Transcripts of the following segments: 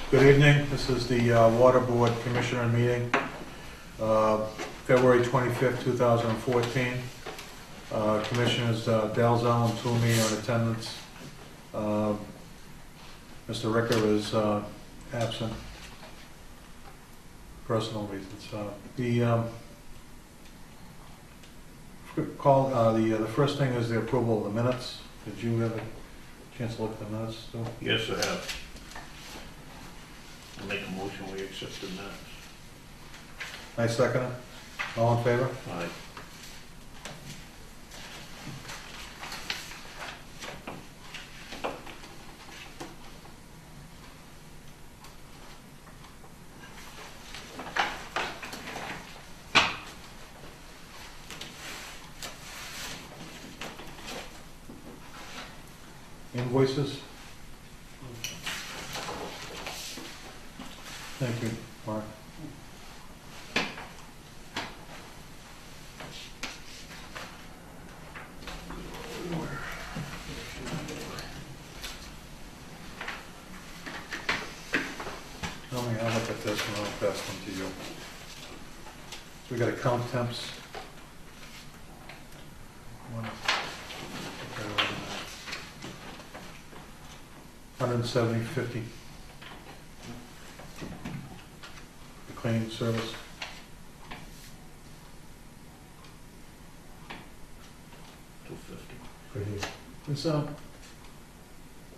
Good evening. This is the Water Board Commissioner meeting, February 25th, 2014. Commissioners Dalzell and Toomey are in attendance. Mr. Ricker is absent, personal reasons. The first thing is the approval of the minutes. Did you have a chance to look at the minutes still? Yes, I have. I'll make a motion, we accept the minutes. I second it. All in favor? Aye. Invoices? Thank you, Mark. I'll look at this and I'll pass them to you. So we got account temps. $170.50. The cleaning service. $250.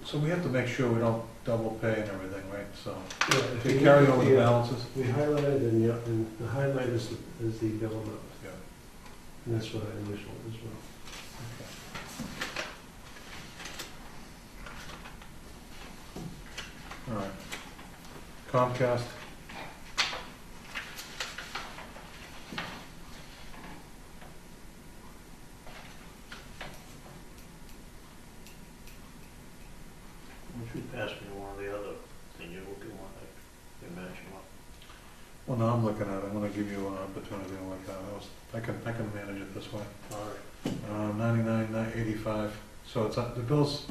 So we have to make sure we don't double pay and everything, right? So Yeah, if you carry over the balances. We highlighted, and the highlight is the bill amount. Yeah. And that's what I initialed as well. All right. Comcast. If you pass me one or the other, then you look at one, I can match them up. Well, no, I'm looking at it. I'm gonna give you an opportunity to look at it. I can manage it this way. All right. 99.85. So it's, the bill's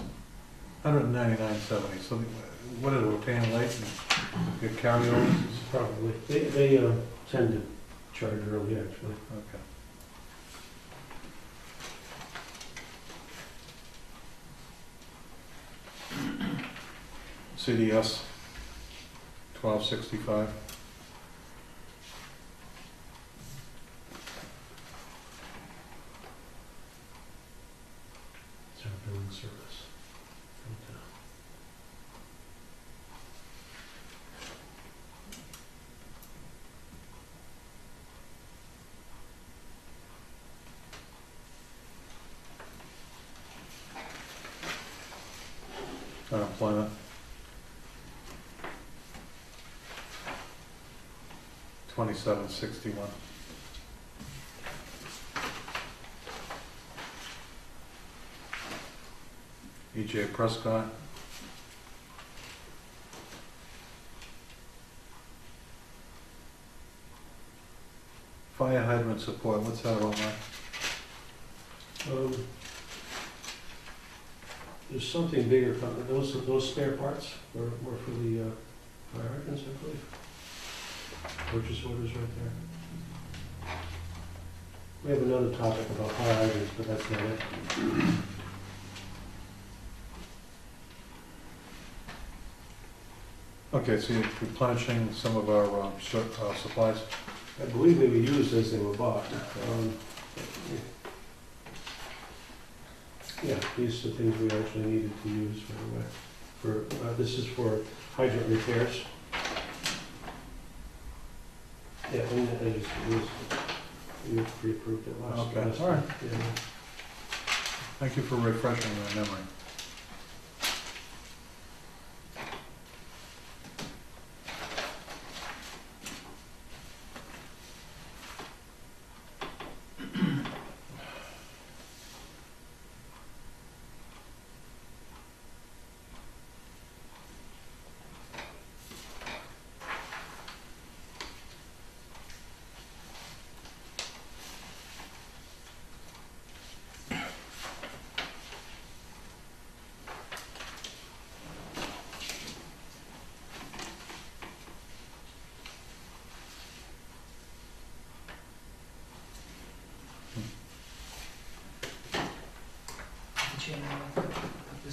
199.70. So what is it, we're paying late and get carryovers? Probably. They tend to charge early, actually. Okay. CDS, 1265. It's our billing service. Unemployment. 2761. E.J. Prescott. Fire hydrant support, what's that all about? There's something bigger coming. Those spare parts were for the fire hydrants, I believe. Purchase orders right there. We have another topic about fire hydrants, but that's not it. Okay, so you're replenishing some of our supplies? I believe they were used as they were bought. Yeah, these are things we actually needed to use this is for hydrant repairs. Yeah, and we pre-approved it last. Okay, last all right. week, yeah. Thank you for refreshing my memory.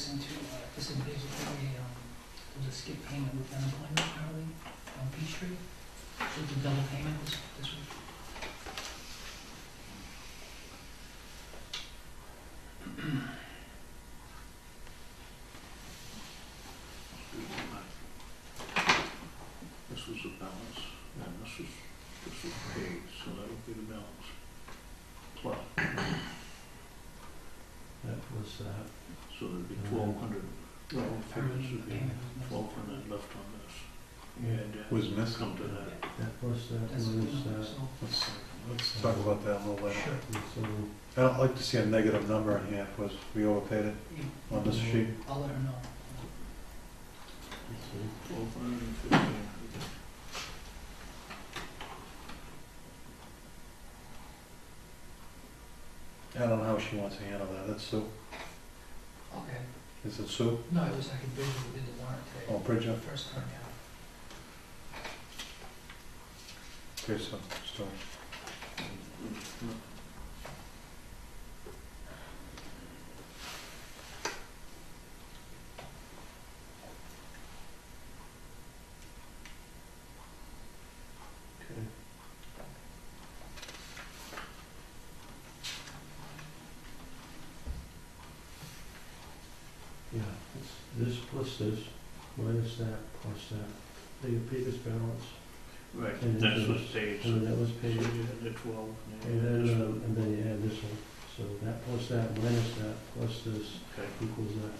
this into, this is basically there's a skip payment with unemployment apparently on Peachtree. So it's a double payment this week. This was the balance, and this was paid, so that would be the balance. Plus, That was that. so there'd be 1,200. Well, Apparently this would the be payment was missing. 1,200 left on this. Yeah. And, Was missing? come to that. That plus that That's, minus that. so, Let's talk about that a little later. sure. And so, I don't like to see a negative number in here, was we overpaid it on this sheet. I'll let her know. let's see. 1,215. I don't know how she wants to handle that, that's Sue. Okay. Is it Sue? No, it was like a bridge we did the warrant today. Oh, Bridget? First time, yeah. Okay, so, Okay. Yeah, it's this plus this, minus that, plus that. Then you pay this balance, Right, And that's then- what's paid, so and then that was so paid. you had the 12, And then this one. then you add this one. So that plus that, minus that, plus this Okay, equals that.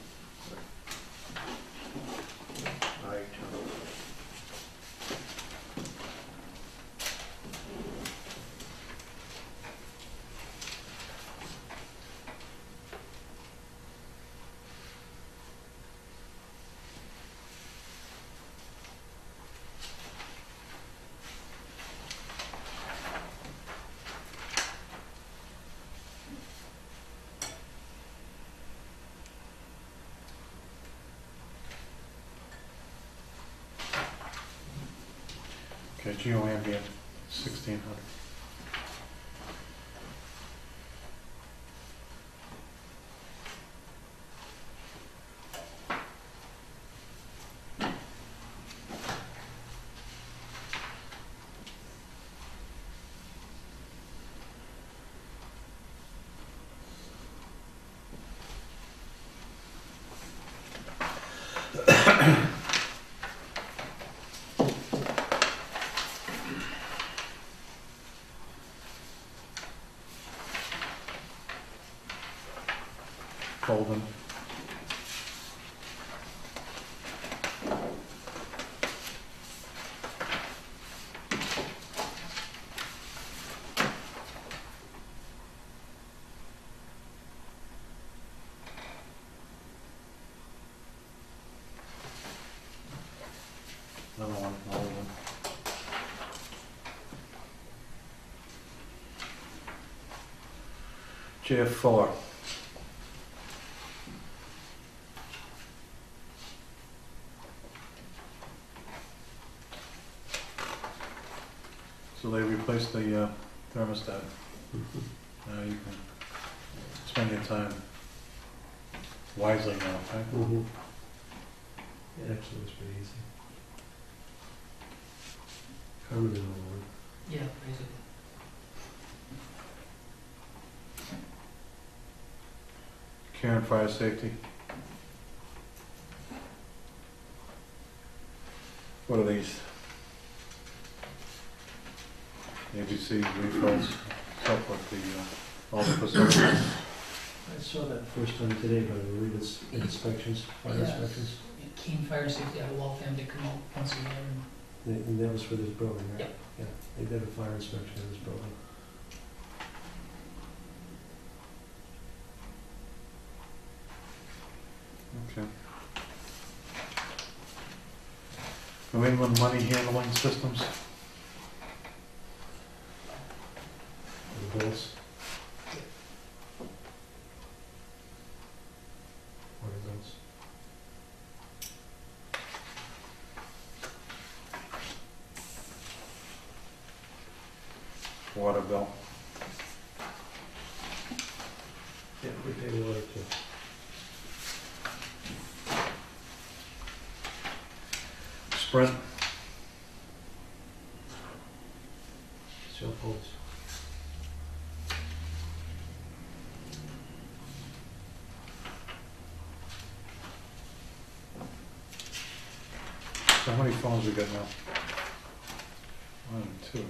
all right, okay, Geo ambient, 1,600. Golden. Another one, Golden. JF Fuller. So they replaced the thermostat. Now you can spend your time wisely now, right? Mm-hmm. It actually was pretty easy. Permanent all Yeah, basically. Care and fire safety. What are these? ABC refills, help with the, all the facilities. I saw that first time today, but I believe it's inspections, fire Yeah. inspections. Keen Fire Safety out of Waltham, they come out once a year and And that was for this building, right? Yep. Yeah, they did a fire inspection of this building. Okay. New England money handling systems. The bills. What are those? Water bill. Yeah, we pay water too. Sprint, Cell phones. so how many phones we got now? 1, 2, 3.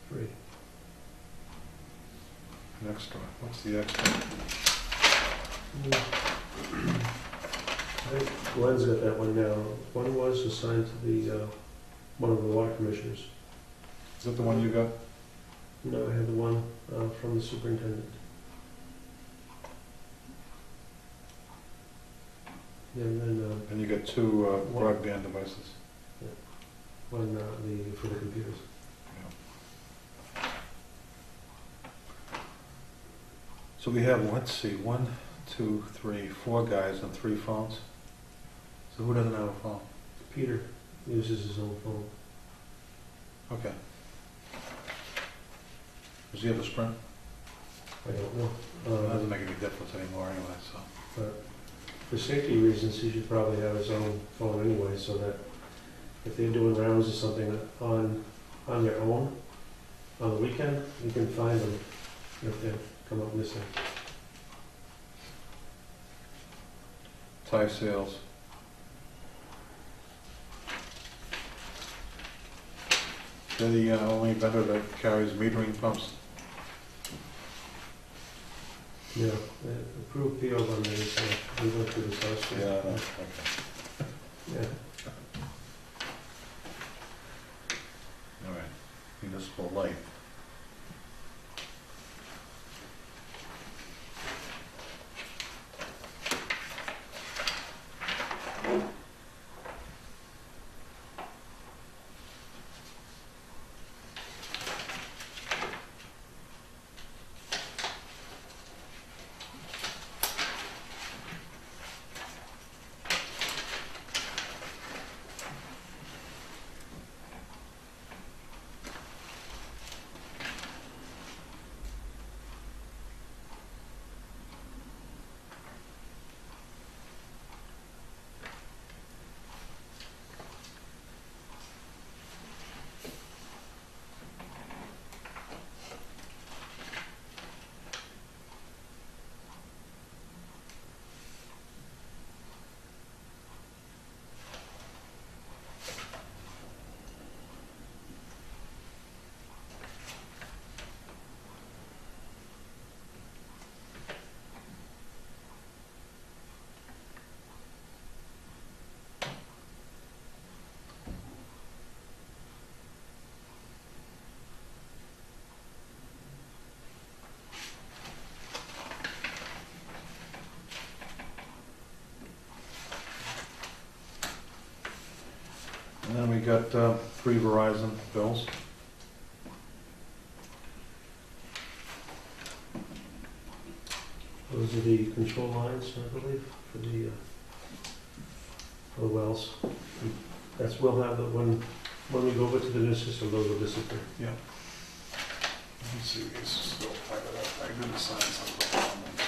4. 3. Extra, what's the extra? I think Glenn's got that one now. One was assigned to the, one of the water commissioners. Is that the one you got? No, I have the one from the superintendent. And then And you got 2 broadband devices. one for the computers. So we have, let's see, 1, 2, 3, 4 guys and 3 phones. So who doesn't have a phone? Peter uses his own phone. Okay. Does he have a Sprint? I don't know. It doesn't make any difference anymore anyway, so. But for safety reasons, he should probably have his own phone anyway, so that if they're doing rounds or something on their own, on the weekend, you can find them if they come up missing. Tie sales. They're the only vendor that carries metering pumps. Yeah, the approved PO on these, we went through this last year. Yeah, okay. Yeah. All right. Municipal light. And then we got 3 Verizon bills. Those are the control lines, I believe, for the wells. That's, we'll have the, when we go over to the new system, those will disappear. Yeah. Let's see, this is still part of that. I didn't sign something on this.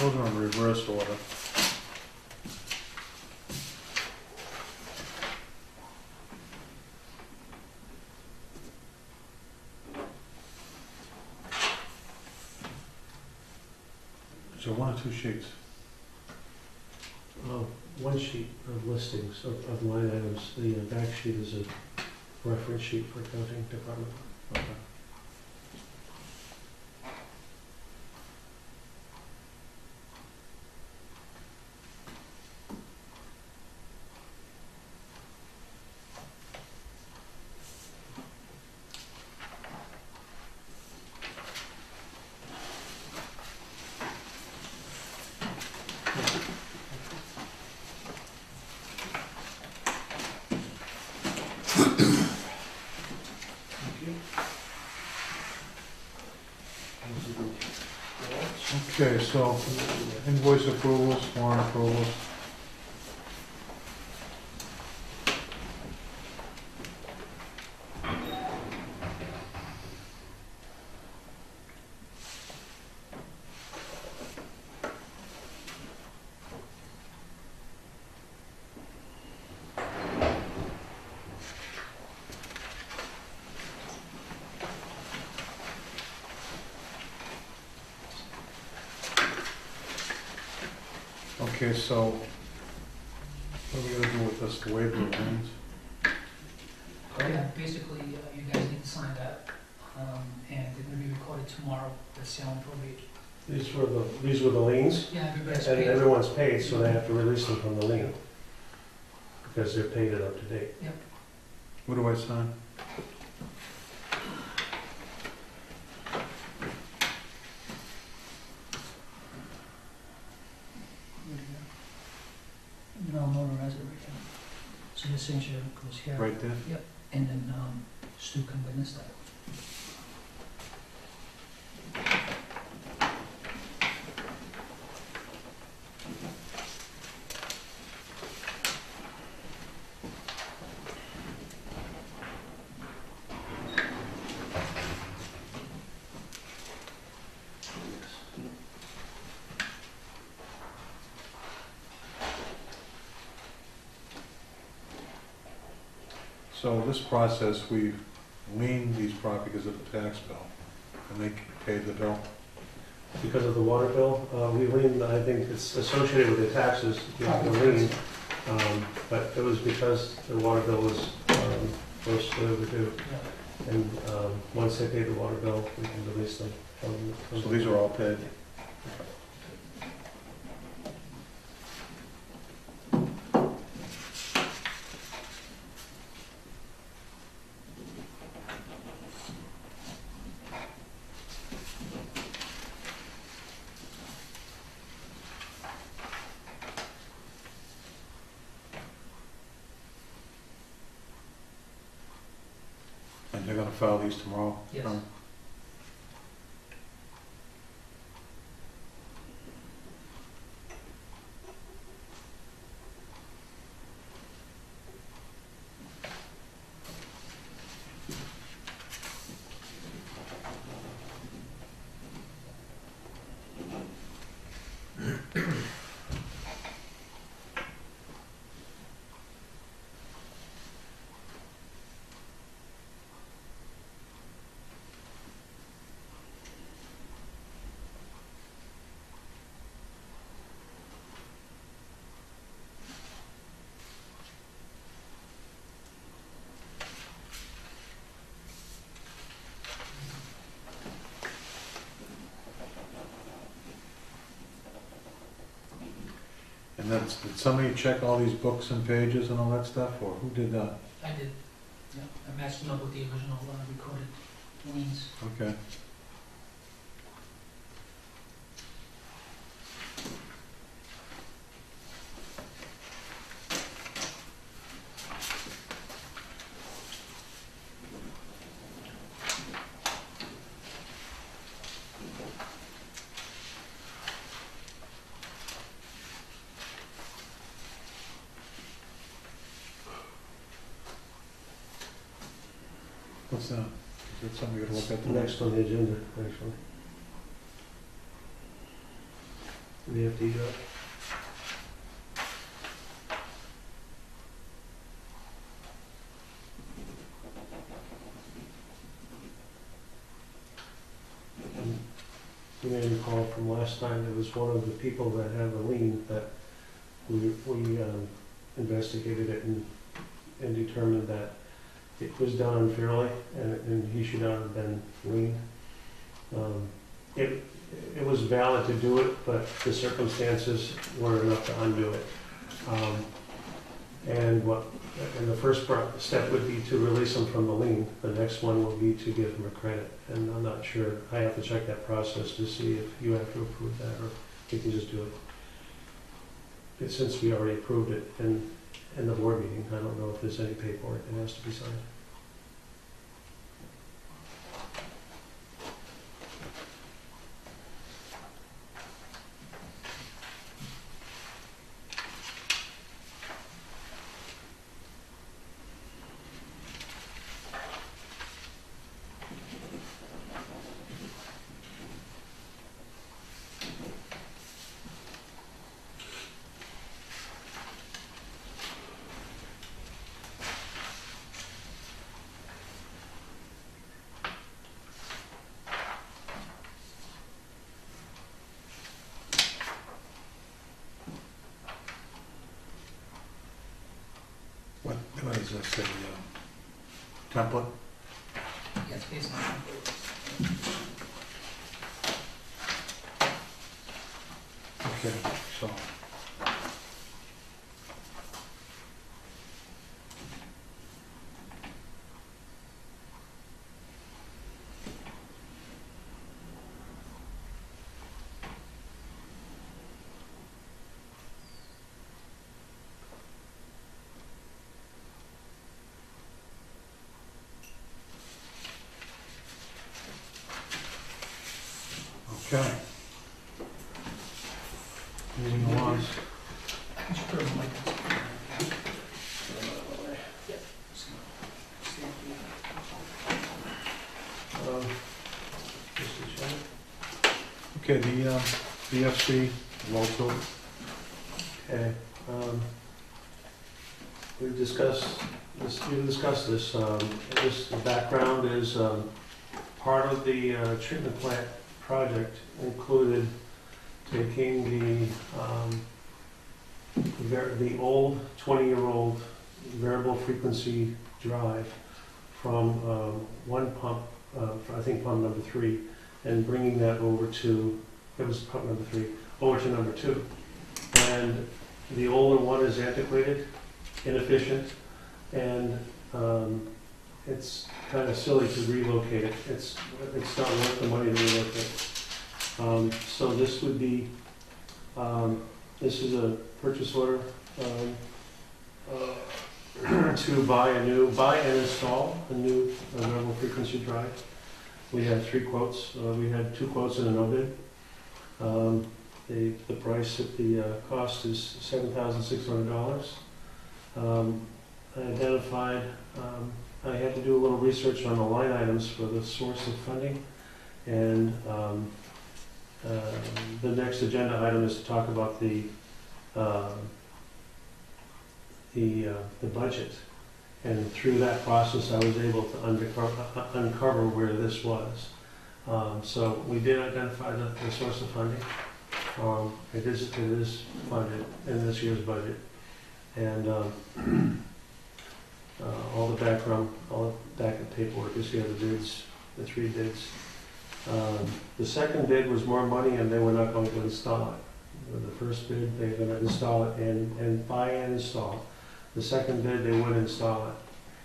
Those are in reverse order. there one or two sheets? One sheet of listings of line items. The back sheet is a reference sheet for accounting department. Okay. Okay, so invoice approvals, warrant approvals. Okay, so what are we gonna do with this waiver of liens? Yeah, basically, you guys need to sign that, and they're gonna be recorded tomorrow, the sale and probate. These were the liens, Yeah, everybody's and paid. everyone's paid, so they have to release them from the lien. Because they're paid and up to date. What do I sign? No, notarize it right now. So your signature goes here, Right there? and then, Stu can witness that. So this process, we lien these properties of the tax bill, and they pay the bill. Because of the water bill, we lien, I think it's associated with the taxes, you have to lien. But it was because the water bill was first overdue. Yeah. And once they pay the water bill, we can release them from. So these are all paid? And they're gonna file these tomorrow? Yes. And that's, did somebody check all these books and pages and all that stuff, or who did that? I did, yeah, I matched them up with the original recorded liens. Okay. What's that? Is that something we gotta look at? Next on the agenda, actually. The FD job. you may recall from last time, it was one of the people that had the lien that we investigated it and determined that it was done unfairly and he should not have been lien. It was valid to do it, but the circumstances were enough to undo it. And the first step would be to release him from the lien. The next one would be to give him a credit. And I'm not sure, I have to check that process to see if you have to approve that or you can just do it. Since we already approved it in the board meeting, I don't know if there's any paperwork that has to be signed. What is this, a template? Yes, based on. Okay, so. Okay. Moving along. Mr. Chairman? Okay, the VFC, Water2. Okay, we've discussed this, the background is, part of the treatment plant project included taking the old 20-year-old variable frequency drive from one pump, I think pump number 3, and bringing that over to, it was pump number 3, over to number 2. And the older one is antiquated, inefficient, and it's kind of silly to relocate it. It's not worth the money to relocate. So this would be, this is a purchase order to buy and install a new variable frequency drive. We had 3 quotes. We had 2 quotes and a no bid. The price at the cost is $7,600. I identified, I had to do a little research on the line items for the source of funding, and the next agenda item is to talk about the budget. And through that process, I was able to uncover where this was. So we did identify the source of funding. It is funded in this year's budget, and all the background, all the backup paperwork is here. The bids, the 3 bids. The second bid was more money, and they were not going to install it. The first bid, they were going to install it and buy and install. The second bid, they would install it,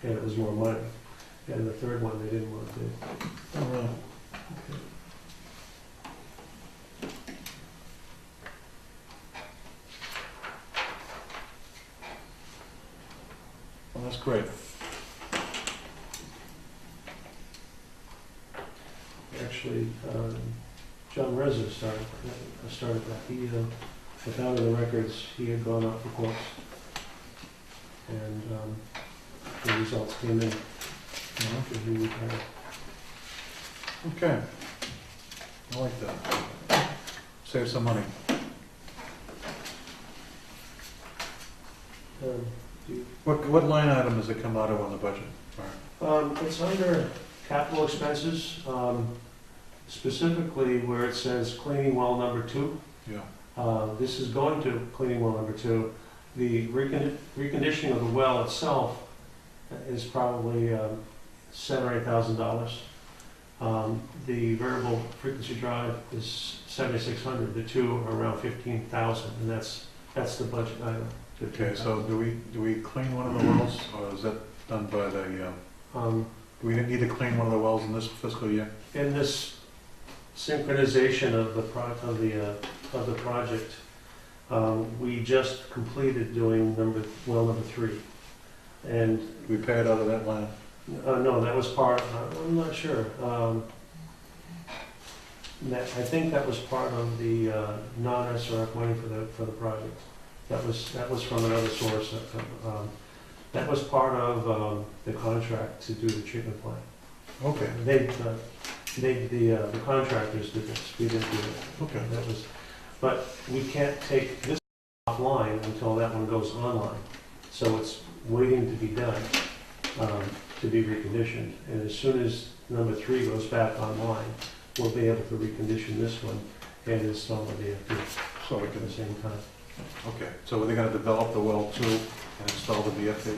and it was more money. And the third one, they didn't want to do. Oh, really? Okay. Well, that's great. Actually, John Reza started that. He, I found in the records, he had gone out for quotes. And the results came in after he retired. Okay. I like that. Save some money. What line item does it come out of on the budget? It's under capital expenses. specifically where it says cleaning well number 2. Yeah. This is going to cleaning well number 2. The reconditioning of the well itself is probably $7,000 or $8,000. The variable frequency drive is $7,600. The two are around $15,000, and that's the budget item. Okay, so do we clean one of the wells, or is that done by the, do we need to clean one of the wells in this fiscal year? In this synchronization of the project, we just completed doing well number 3, and Do we pay it out of that line? no, that was part. I'm not sure. I think that was part of the non-SRF money for the project. That was from another source. That was part of the contract to do the treatment plant. Okay, The contractors did this. We didn't do it. okay. That was, but we can't take this offline until that one goes online. So it's waiting to be done, to be reconditioned. And as soon as number 3 goes back online, we'll be able to recondition this one and install the VFD So we at the can, same time. okay, so are they gonna develop the well too and install the VFD?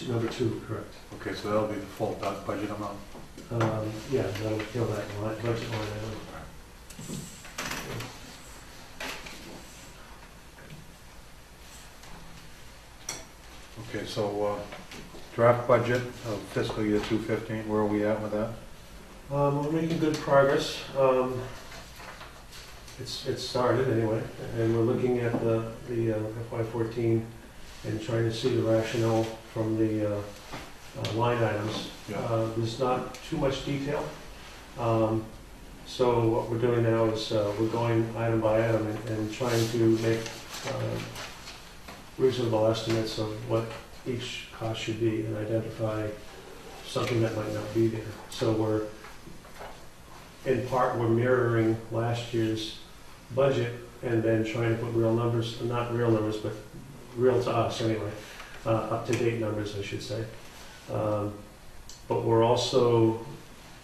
Number 2, correct. Okay, so that'll be the full budget amount? Yeah, that'll kill that budget line item. Okay, so, draft budget of fiscal year 215, where are we at with that? We're making good progress. It's started anyway, and we're looking at the FY14 and trying to see the rationale from the line items. Yeah. There's not too much detail. So what we're doing now is we're going item by item and trying to make reasonable estimates of what each cost should be and identify something that might not be there. So we're mirroring last year's budget and then trying to put real numbers, not real numbers, but real to us anyway, up-to-date numbers, I should say. But we're also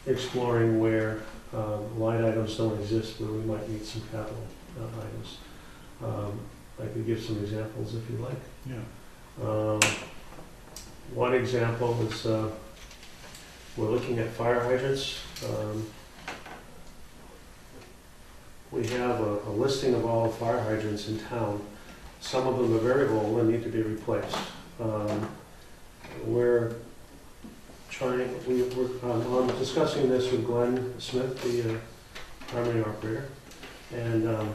exploring where line items don't exist, where we might need some capital items. I could give some examples if you like. Yeah. One example is we're looking at fire hydrants. We have a listing of all the fire hydrants in town. Some of them are very old and need to be replaced. We're discussing this with Glenn Smith, the primary operator, and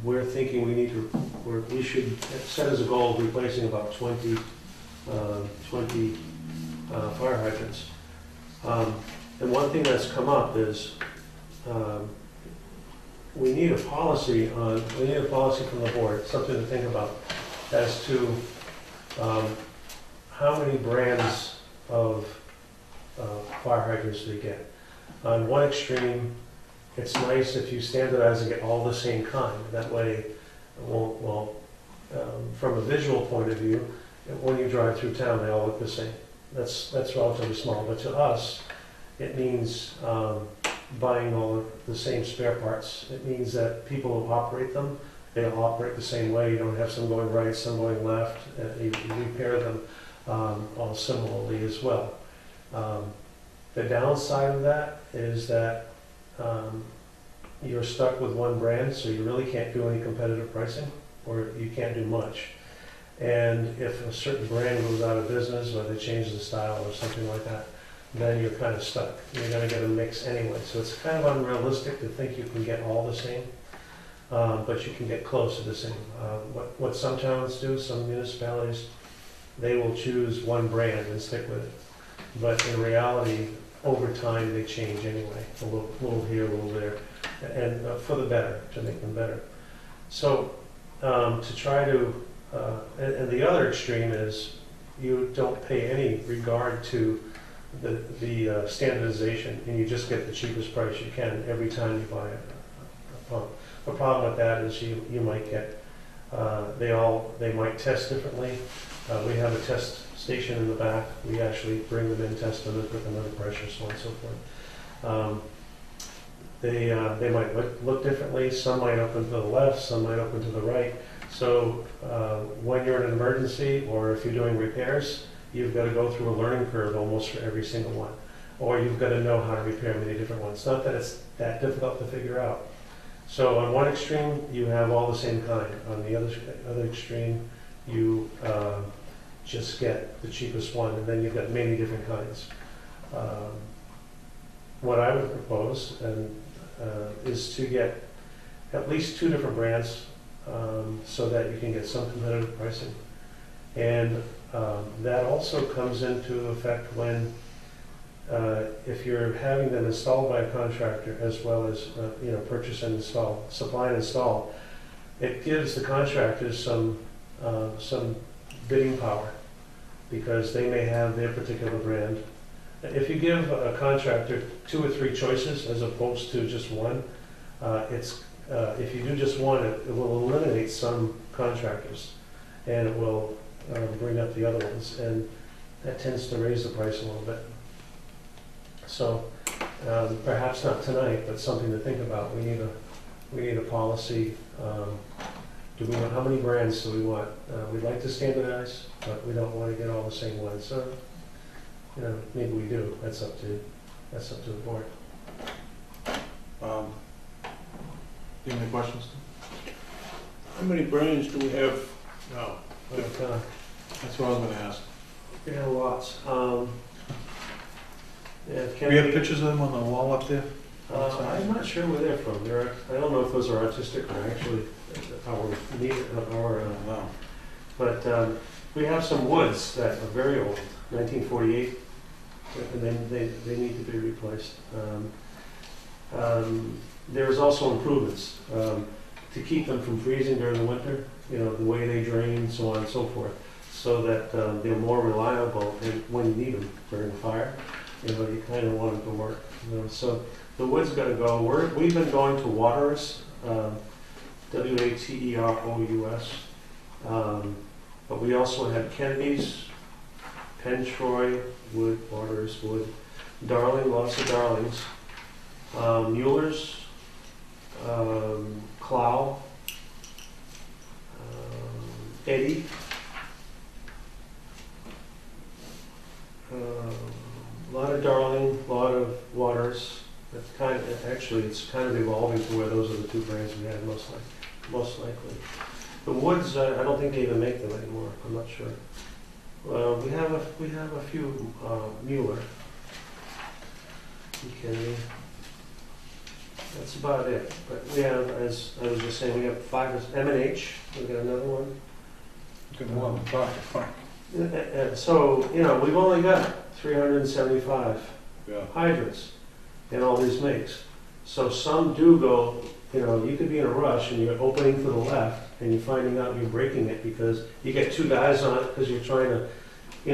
we're thinking we should set as a goal of replacing about 20 fire hydrants. And one thing that's come up is we need a policy from the board, something to think about as to how many brands of fire hydrants we get. On one extreme, it's nice if you standardize and get all the same kind. That way, from a visual point of view, when you drive through town, they all look the same. That's relatively small, but to us, it means buying all the same spare parts. It means that people who operate them, they all operate the same way. You don't have some going right, some going left. You repair them all similarly as well. The downside of that is that you're stuck with one brand, so you really can't do any competitive pricing, or you can't do much. And if a certain brand goes out of business, or they change the style or something like that, then you're kind of stuck. You're going to get a mix anyway. So it's kind of unrealistic to think you can get all the same, but you can get close to the same. What some towns do, some municipalities, they will choose one brand and stick with it. But in reality, over time, they change anyway. A little here, a little there, and for the better, to make them better. So to try to, and the other extreme is you don't pay any regard to the standardization, and you just get the cheapest price you can every time you buy a pump. The problem with that is you might get, they might test differently. We have a test station in the back. We actually bring them in, test them, and put them under pressure, so on and so forth. They might look differently. Some might open to the left, some might open to the right. So when you're in an emergency or if you're doing repairs, you've got to go through a learning curve almost for every single one. Or you've got to know how to repair many different ones. Not that it's that difficult to figure out. So on one extreme, you have all the same kind. On the other extreme, you just get the cheapest one, and then you've got many different kinds. What I would propose is to get at least 2 different brands so that you can get some competitive pricing. And that also comes into effect when if you're having them installed by a contractor as well as purchase and install, supply and install, it gives the contractors some bidding power because they may have their particular brand. If you give a contractor 2 or 3 choices as opposed to just one, if you do just one, it will eliminate some contractors and it will bring up the other ones, and that tends to raise the price a little bit. So perhaps not tonight, but something to think about. We need a policy. Do we want, how many brands do we want? We'd like to standardize, but we don't want to get all the same ones. So maybe we do. That's up to the board. Do you have any questions? How many brands do we have now? But, That's what I was going to ask. we have lots. Do we have pictures of them on the wall up there? I'm not sure where they're from. I don't know if those are artistic or actually Wow. But we have some woods that are very old, 1948, and then they need to be replaced. There's also improvements to keep them from freezing during the winter, the way they drain, so on and so forth, so that they're more reliable when you need them during the fire. You kind of want them to work. So the wood's got to go. We've been going to Water2, Waterous, but we also had Kennedy's, Pentroy wood, Waterous wood, Darling, lots of Darlings, Mueller's, Clow, Eddie, a lot of Darling, a lot of Waters. It's kind of evolving to where those are the 2 brands we had most likely. The woods, I don't think they even make them anymore. I'm not sure. We have a few Mueller. Okay. That's about it. But we have, as I was just saying, we have 5 M&H. We got another one. Good one. Fine. And so we've only got 375 Yeah. hydrants in all these makes. So some do go, you could be in a rush and you're opening to the left and you're finding out you're breaking it because you get 2 guys on it because you're trying to,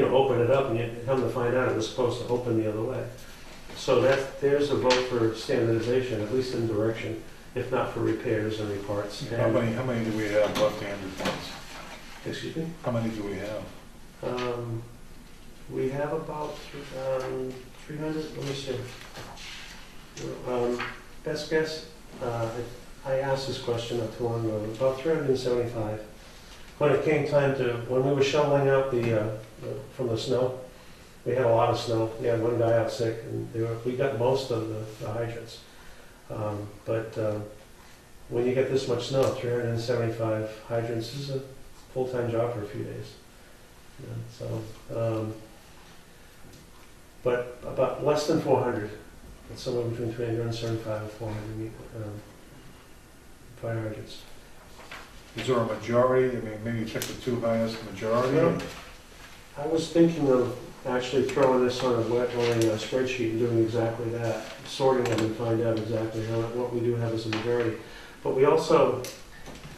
open it up, and you come to find out it was supposed to open the other way. So there's a vote for standardization, at least in direction, if not for repairs and reparts. How many do we have left-handed ones? Excuse me? How many do we have? We have about 300, let me see. Best guess, I asked this question not too long ago, about 375. When we were shoveling out from the snow, we had a lot of snow. We had one guy out sick, and we got most of the hydrants. But when you get this much snow, 375 hydrants is a full-time job for a few days. But about less than 400. It's somewhere between 375 and 400 fire hydrants. Is there a majority? I mean, maybe you check the 2 highest majority? Well, I was thinking of actually throwing this on a spreadsheet and doing exactly that, sorting them and find out exactly what we do have as a majority. But we also,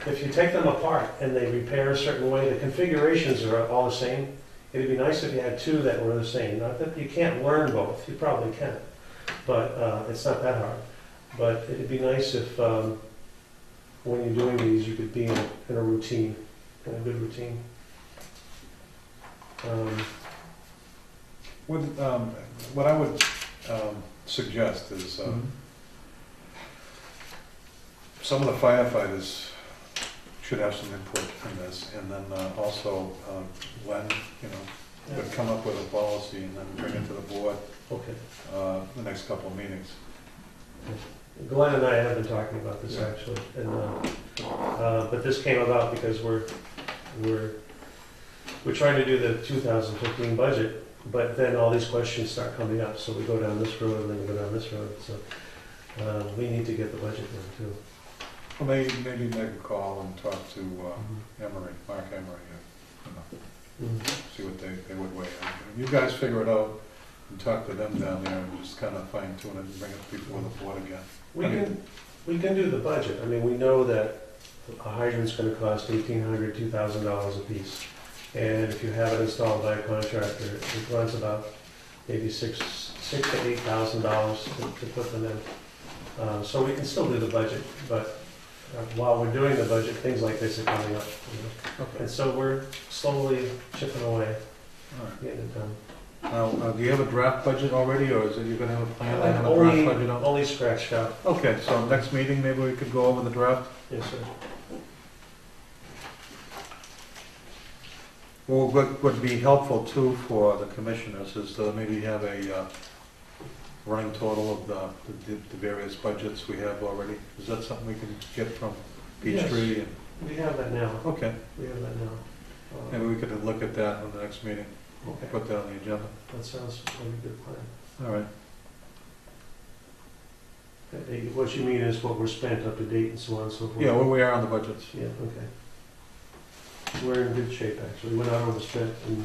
if you take them apart and they repair a certain way, the configurations are all the same. It'd be nice if you had 2 that were the same. Not that you can't learn both, you probably can, but it's not that hard. But it'd be nice if when you're doing these, you could be in a routine, in a good routine. What I would suggest is, some of the firefighters should have some input in this, and then also Len, would come up with a policy and then bring it to the board Okay. the next couple of meetings. Glenn and I have been talking about this actually, and, but this came about because we're trying to do the 2015 budget, but then all these questions start coming up, so we go down this road and then we go down this road, so we need to get the budget done too. Well, maybe make a call and talk to Mark Emery, see what they would weigh in. You guys figure it out and talk to them down there and just kind of fine tune it and bring it before the board again. We can do the budget. I mean, we know that a hydrant's gonna cost $1,800, $2,000 a piece. And if you have it installed by a contractor, it runs about maybe $6,000 to $8,000 to put them in. So we can still do the budget, but while we're doing the budget, things like this are coming up. Okay. And so we're slowly chipping away, All right. getting it done. Now, do you have a draft budget already, or is it you're gonna have a plan to have a draft budget out? Only scratched out. Okay, so next meeting, maybe we could go over the draft? Yes, sir. Well, what would be helpful too for the commissioners is to maybe have a running total of the various budgets we have already. Is that something we can get from Peachtree? Yes. We have that now. Okay, We have that now. maybe we could look at that on the next meeting, Okay, put that on the agenda. that sounds like a good plan. All right. What you mean is what we're spent up to date and so on and so forth? Yeah, where we are on the budgets. Yeah, okay. We're in good shape, actually. We're not overspent in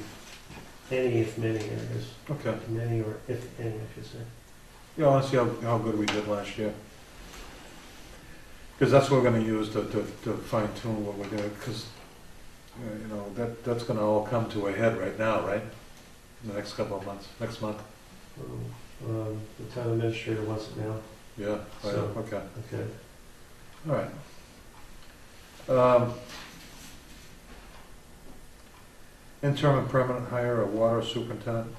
any, if many areas. Okay. Many, or if any, I should say. Yeah, I want to see how good we did last year. Because that's what we're going to use to fine tune what we're doing, because, that's going to all come to a head right now, right? In the next couple of months, next month. The town administrator wants it now. Yeah, So- okay, Okay. all right. Interim and permanent hire, a water superintendent,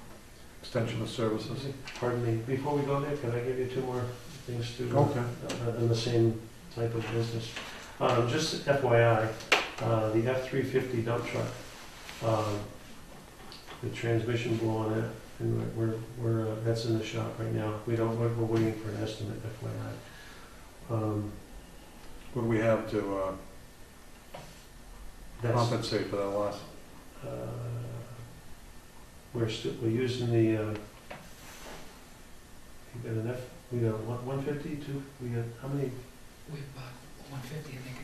extension of services. Pardon me, before we go there, can I give you two more things to, Okay. in the same type of business? Just FYI, the F-350 dump truck, the transmission blew on it, and that's in the shop right now. We're waiting for an estimate, FYI. What do we have to That's, compensate for that loss? we're using the, we got an we got 150, we got, how many? We have about 150, I think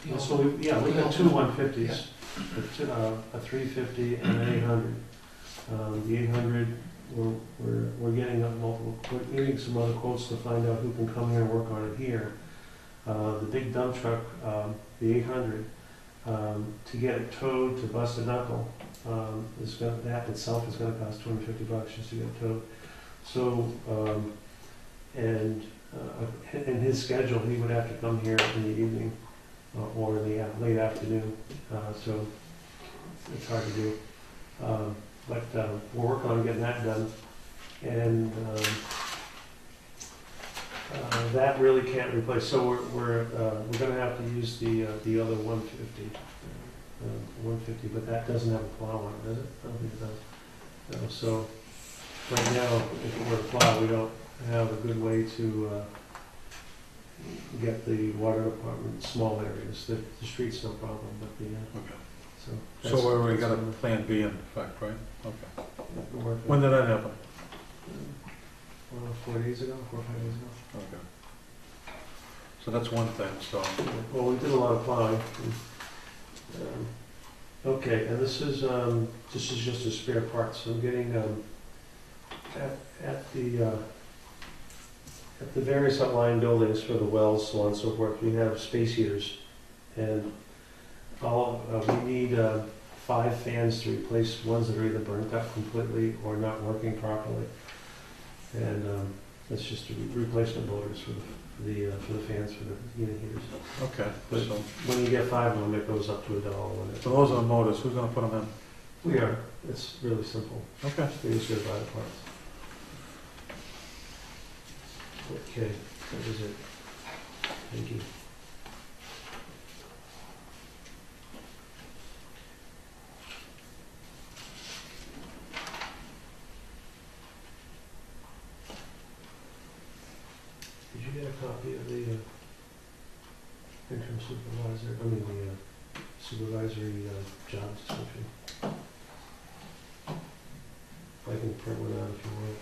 it is. So we got two 150s, a 350 and an 800. The 800, we're getting getting some other quotes to find out who can come here and work on it here. The big dump truck, the 800, to get it towed to Busted Knuckle, that itself is gonna cost $250 just to get it towed. So, in his schedule, he would have to come here in the evening or in the late afternoon, so it's hard to do. But we're working on getting that done, and that really can't replace. So we're going to have to use the other 150, but that doesn't have a plow on it, does it? I don't think it does. No, so right now, if it were a plow, we don't have a good way to get the water department small areas. The street's no problem, but the Okay. so. So we got a plan B in effect, right? Okay. When When did that happen? 4 days ago, 4 or 5 days ago. Okay. So that's one thing, so. Well, we did a lot of plowing. Okay, and this is just a spare part, so I'm getting, at the various outlying buildings for the wells, so on and so forth, we have space heaters. And we need 5 fans to replace ones that are either burnt out completely or not working properly. And that's just replacement motors for the fans for the unit heaters. Okay, But so when you get 5 of them, it goes up to $1. those are the motors, who's gonna put them in? We are, it's really simple. Okay. We just gotta buy the parts. Okay, that was it. Thank you. Did you get a copy of the interim supervisor, I mean, the supervisory job description? I can print one out if you want.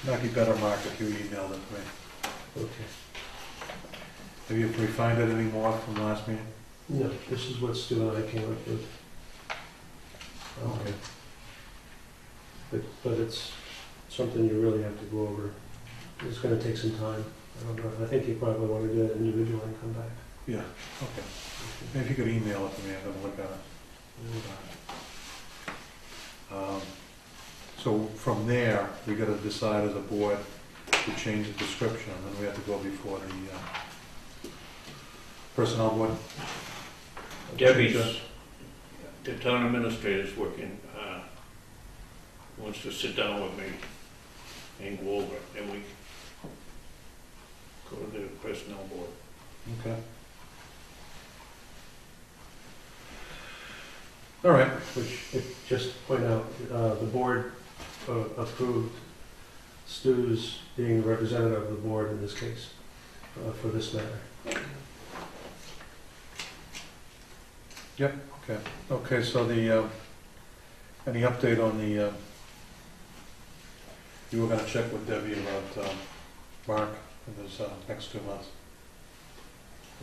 Might be better, Mark, if you emailed it to me. Okay. Have you refined it any more from last meeting? No, this is what Stu and I came up with. Okay. But it's something you really have to go over. It's gonna take some time. I don't know, I think you probably want to do it individually and come back. Yeah, okay. Maybe if you could email it to me, I'm gonna look at it. So from there, we gotta decide as a board to change the description, and then we have to go before the personnel board. Debbie's, the town administrator's working, wants to sit down with me and go over it, and we go to the personnel board. Okay. All right. Which, just to point out, the board approved Stu's being the representative of the board in this case, for this matter. Yep, okay. Okay, so the, any update on the, you were gonna check with Debbie about, Mark in his, next 2 months?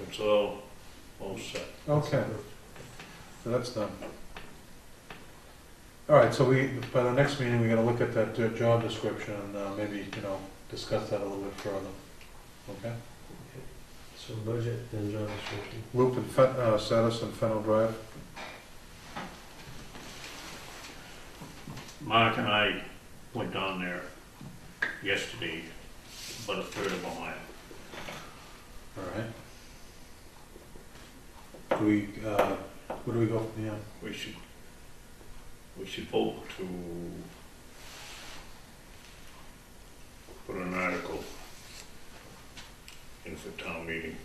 It's all set. Okay, so that's done. All right, so we, by the next meeting, we're gonna look at that job description and, maybe, you know, discuss that a little bit further, okay? So budget and job description. Loop and status and Fennel Drive? Mark and I went down there yesterday, about a third of a mile. All right. Do we, where do we go from here? We should vote to put an article in for town meeting.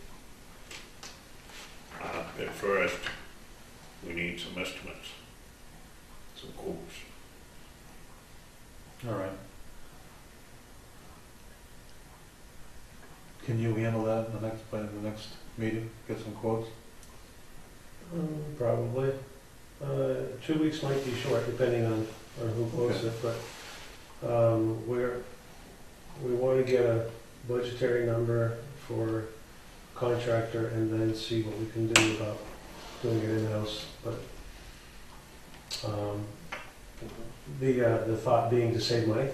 At first, we need some estimates, some quotes. All right. Can you handle that in the next, by the next meeting, get some quotes? Probably. 2 weeks might be short, depending on who quotes it, but we want to get a budgetary number for contractor and then see what we can do about doing it in-house. But the thought being to save money,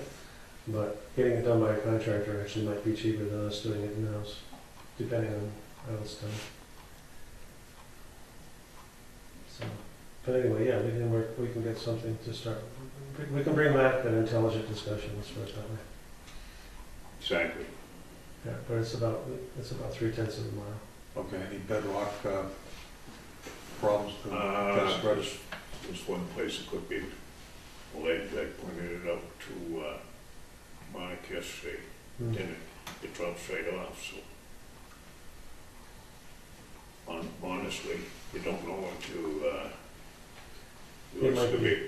but getting it done by a contractor actually might be cheaper than us doing it in-house, depending on how it's done. So, but anyway, yeah, we can get something to start. We can bring back an intelligent discussion, let's put it that way. Exactly. Yeah, but it's about 3/10 of a mile. Okay, any bedrock, problems to test register? There's one place it could be ledge. I pointed it out to Mike yesterday. Then it drops right off, so honestly, you don't know until you It might excavate,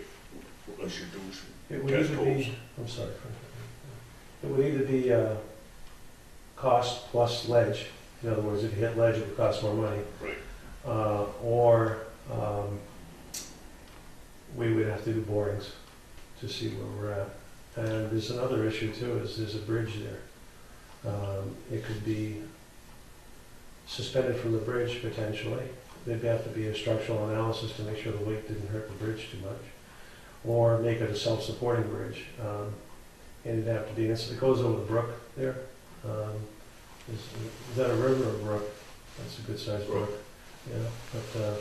unless you do some It would test either holes. be, I'm sorry, it would either be cost plus ledge. In other words, if you hit ledge, it would cost more money. Right. Or we would have to do borings to see where we're at. And there's another issue too, is there's a bridge there. It could be suspended from the bridge potentially. There'd have to be a structural analysis to make sure the weight didn't hurt the bridge too much. Or make it a self-supporting bridge. And it'd have to be, it goes over the brook there. Is that a river or a brook? That's a good sized brook. Yeah, but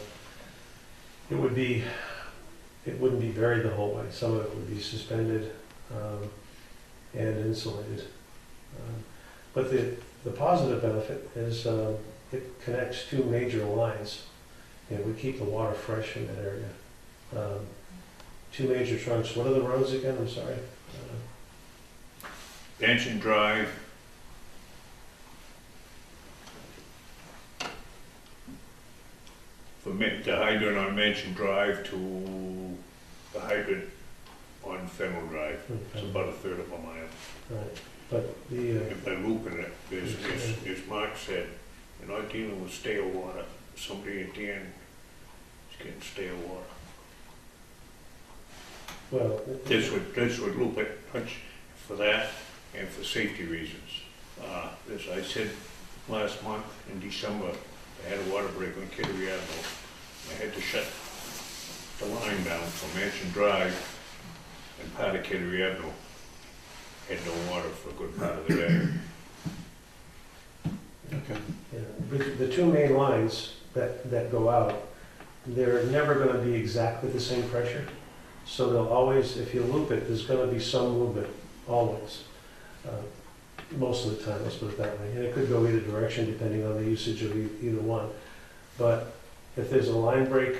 it wouldn't be buried the whole way. Some of it would be suspended and insulated. But the positive benefit is it connects two major lines. You know, we keep the water fresh in that area. Two major trunks. What are the roads again? I'm sorry. Mansion Drive. The hydrant on Mansion Drive to the hydrant on Fennel Drive. It's about a third of a mile. Right. But the If they're looping it, as Mark said, you're not dealing with stale water. Somebody at the end is getting stale water. well, This would loop it much for that and for safety reasons. As I said last month in December, I had a water break on Kittery Avenue. I had to shut the line down from Mansion Drive and part of Kittery Avenue. Had no water for a good part of the day. Okay. yeah, the two main lines that go out, they're never going to be exactly the same pressure. So they'll always, if you loop it, there's going to be some movement, always. Most of the time, let's put it that way. And it could go either direction depending on the usage of either one. But if there's a line break,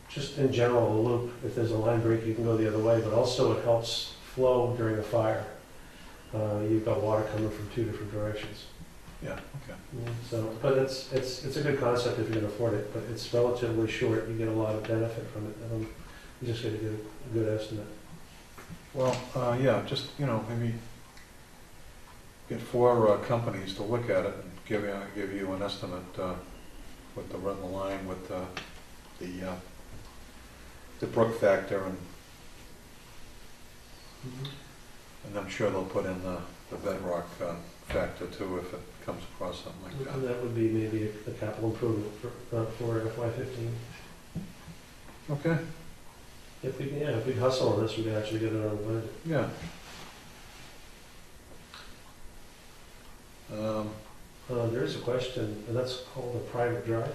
just in general, a loop, if there's a line break, you can go the other way, but also it helps flow during a fire. You've got water coming from two different directions. Yeah, okay. So, but it's a good concept if you can afford it, but it's relatively short. You get a lot of benefit from it. You just got to get a good estimate. Well, yeah, just, maybe get 4 companies to look at it and give you an estimate with the run the line with the brook factor, and I'm sure they'll put in the bedrock factor too if it comes across something like that. And that would be maybe a capital improvement for FY15. Okay. If we hustle on this, we can actually get it on the budget. Yeah. There is a question, and that's called a private drive.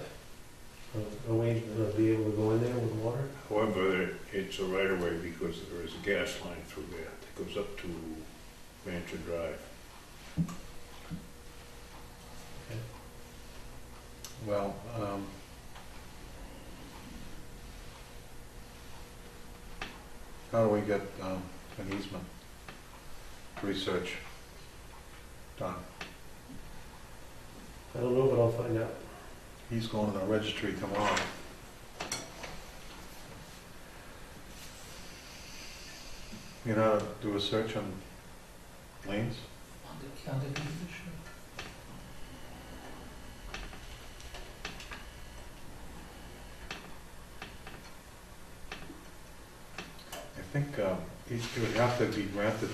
Are we going to be able to go in there with water? However, it's a right of way because there is a gas line through there that goes up to Mansion Drive. Well, how do we get an easement research done? I don't know, but I'll find out. He's going to the registry tomorrow. You know how to do a search on lanes? On the computer, sure. I think he would have to be granted,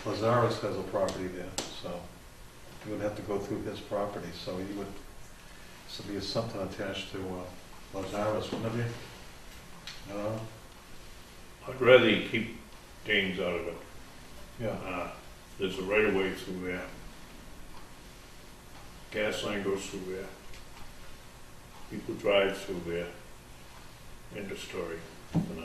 Lazarus has a property there, so he would have to go through his property, so he would, this would be something attached to Lazarus, wouldn't it be? No? I'd rather you keep Danes out of it. Yeah, There's a right of way through there. Gas line goes through there. People drive through there. End of story for now.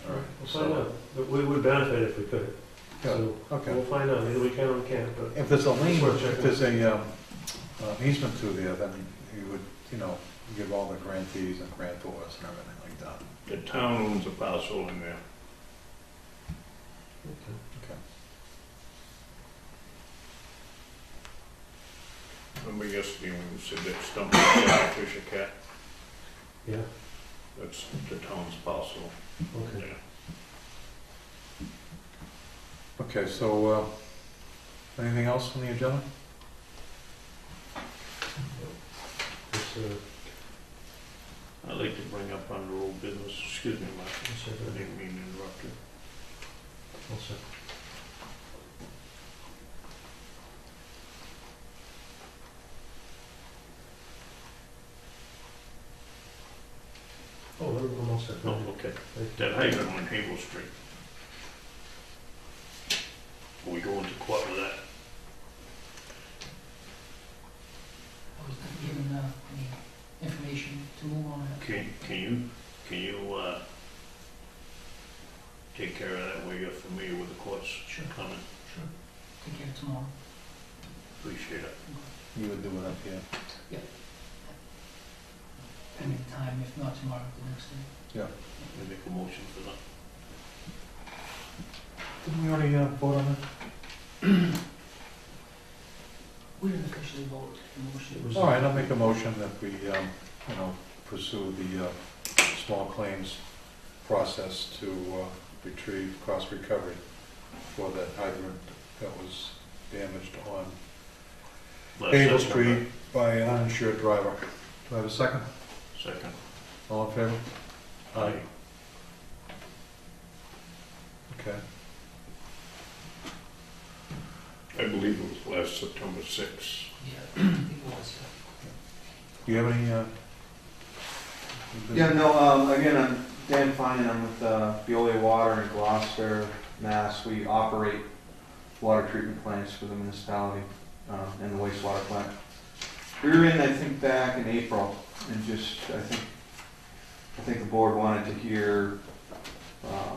all right. We'll find out. But we would benefit if we could. Yeah, So okay. we'll find out. Either we can or we can't. But If there's a lane, Sure, check if there's a easement through there, then you would, give all the grantees and grantors and everything like that. The town owns a parcel in there. Okay. Remember yesterday when we said that stump cat, Fisher cat? yeah. That's the town's parcel. Okay. Yeah. Okay, so anything else on the agenda? It's, I'd like to bring up under old business, excuse me, Mike, it's, I didn't mean to interrupt you. also. Oh, I'm all set. Oh, okay. Thank you. That hydrant on Havel Street. Are we going to court with that? I was not given any information to move on it. Can you take care of that where you're familiar with the courts Sure. coming? Sure. take care of it tomorrow. Appreciate it. You would do it up here. Pending time, if not tomorrow, the next day. I make a motion for that. Didn't we already vote on that? We didn't officially vote the motion. All right, I'll make a motion that we, pursue the small claims process to retrieve cost recovery for that hydrant that was damaged on Able Street by an uninsured driver. Do I have a second? Second. All in favor? Aye. Okay. I believe it was last September 6th. Yeah, I think it was, Do you have any, Yeah, no, again, I'm Dan Fine, and I'm with Veolia Water in Gloucester, Mass. We operate water treatment plants for the municipality and the wastewater plant. We were in, I think, back in April, and just, I think the board wanted to hear a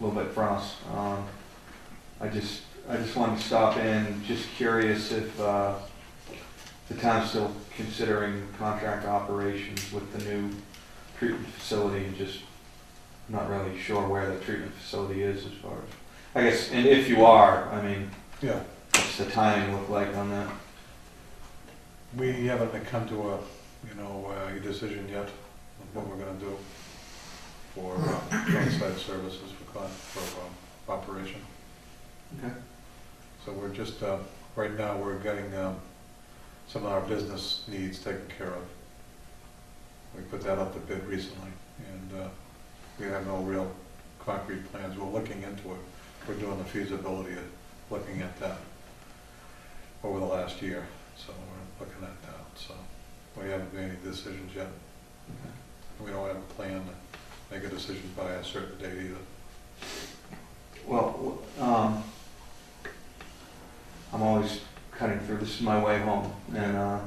little bit from us. I just wanted to stop in, just curious if the town's still considering contract operations with the new treatment facility, and just not really sure where the treatment facility is as far as, I guess, and if you are, I mean, yeah, what's the timing look like on that? we haven't come to a decision yet of what we're gonna do for on-site services for operation. Okay. So we're just, right now, we're getting some of our business needs taken care of. We put that up to bid recently, and we have no real concrete plans. We're looking into it. We're doing the feasibility of looking at that over the last year. So we're looking at that. So we haven't made any decisions yet. Okay. We don't have a plan to make a decision by a certain date either. Well, I'm always cutting through. This is my way home, and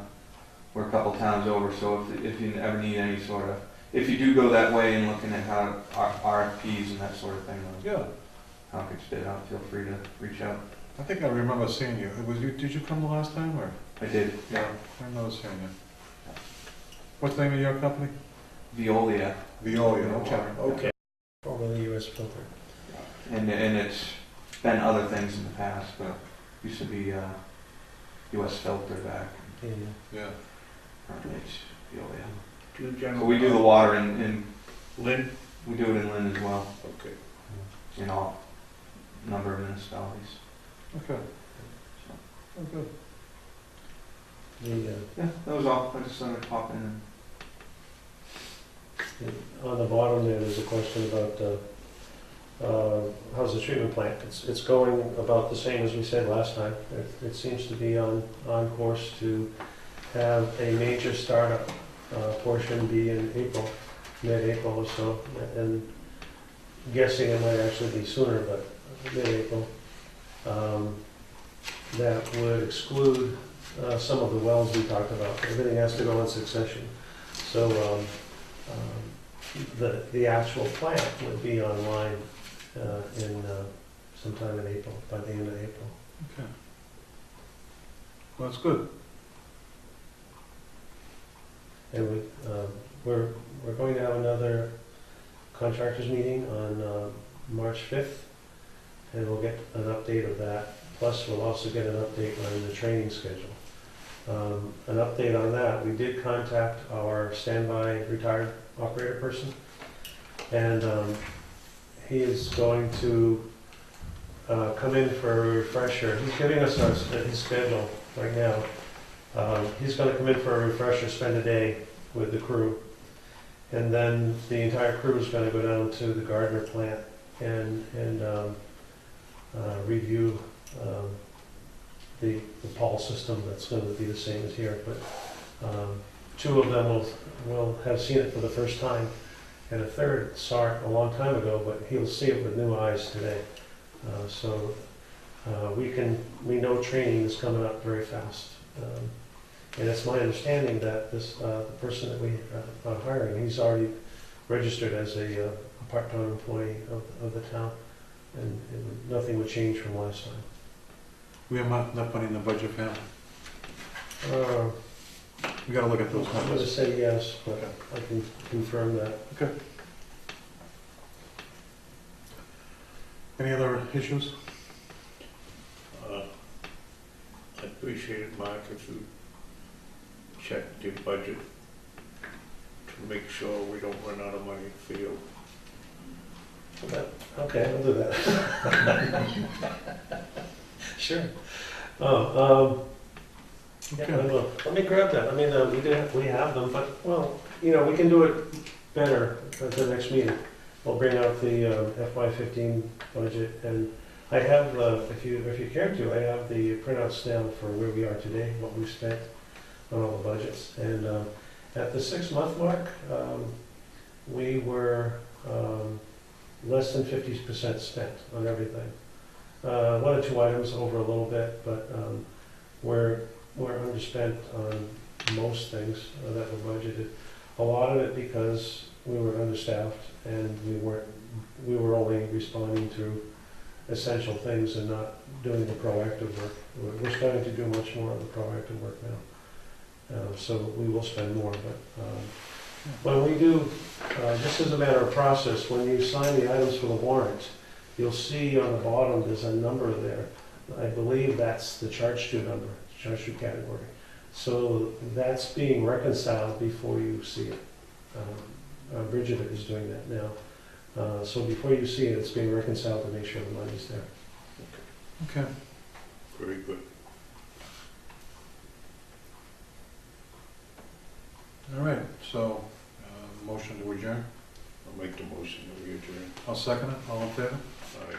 we're a couple towns over. So if you ever need any sort of, if you do go that way and looking at how RFPs and that sort of thing, Yeah, how it gets bid out, feel free to reach out. I think I remember seeing you. Did you come the last time, or? I did. Yeah, I remember seeing you. What's the name of your company? Veolia, Veolia, okay. Okay. Formerly US Filter. and it's been other things in the past, but used to be US Filter back. Yeah. Yeah. Currently it's Veolia. Do you So generally? we do the water in Lynn? we do it in Lynn as well, Okay. in all number of municipalities. Okay. So, Oh, good. yeah, that was all. I just thought I'd pop in. On the bottom there's a question about how's the treatment plant? It's going about the same as we said last time. It seems to be on course to have a major startup portion be in April, mid-April or so, and guessing it might actually be sooner, but mid-April. That would exclude some of the wells we talked about. Everything has to go in succession. So the actual plant would be online in sometime in April, by the end of April. Okay. Well, that's good. And we're going to have another contractors meeting on March 5th, and we'll get an update of that. Plus, we'll also get an update on the training schedule. An update on that, we did contact our standby retired operator person, and he is going to come in for a refresher. He's giving us his schedule right now. He's going to come in for a refresher, spend a day with the crew, and then the entire crew is going to go down to the Gardner plant and review the Paul system. That's going to be the same as here, but two of them will have seen it for the first time, and a third saw it a long time ago, but he'll see it with new eyes today. So we know training is coming up very fast. And it's my understanding that the person that we are hiring, he's already registered as a part-time employee of the town, and nothing would change from last time. We have enough money in the budget, fam? Uh, We gotta look at those I'm gonna numbers. say yes, but I can confirm that. Any other issues? I appreciate it, Mark, if you check the budget to make sure we don't run out of money for you. Okay, I'll do that. Sure. Yeah, I will. Let me grab that. I mean, we have them, but, well, we can do it better at the next meeting. We'll bring out the FY15 budget, and I have, if you care to, I have the printouts down for where we are today, what we've spent on all the budgets. And at the 6-month mark, we were less than 50% spent on everything. 1 or 2 items over a little bit, but we're underspent on most things that were budgeted. A lot of it because we were understaffed and we were only responding to essential things and not doing the proactive work. We're starting to do much more of the proactive work now. So we will spend more, but when we do, just as a matter of process, when you sign the items for the warrant, you'll see on the bottom there's a number there. I believe that's the charge to number, charge to category. So that's being reconciled before you see it. Bridget is doing that now. So before you see it, it's being reconciled to make sure the money's there. Okay. Very good. All right, so, motion to adjourn? I'll make the motion that we adjourn. I'll second it, all in favor? All right.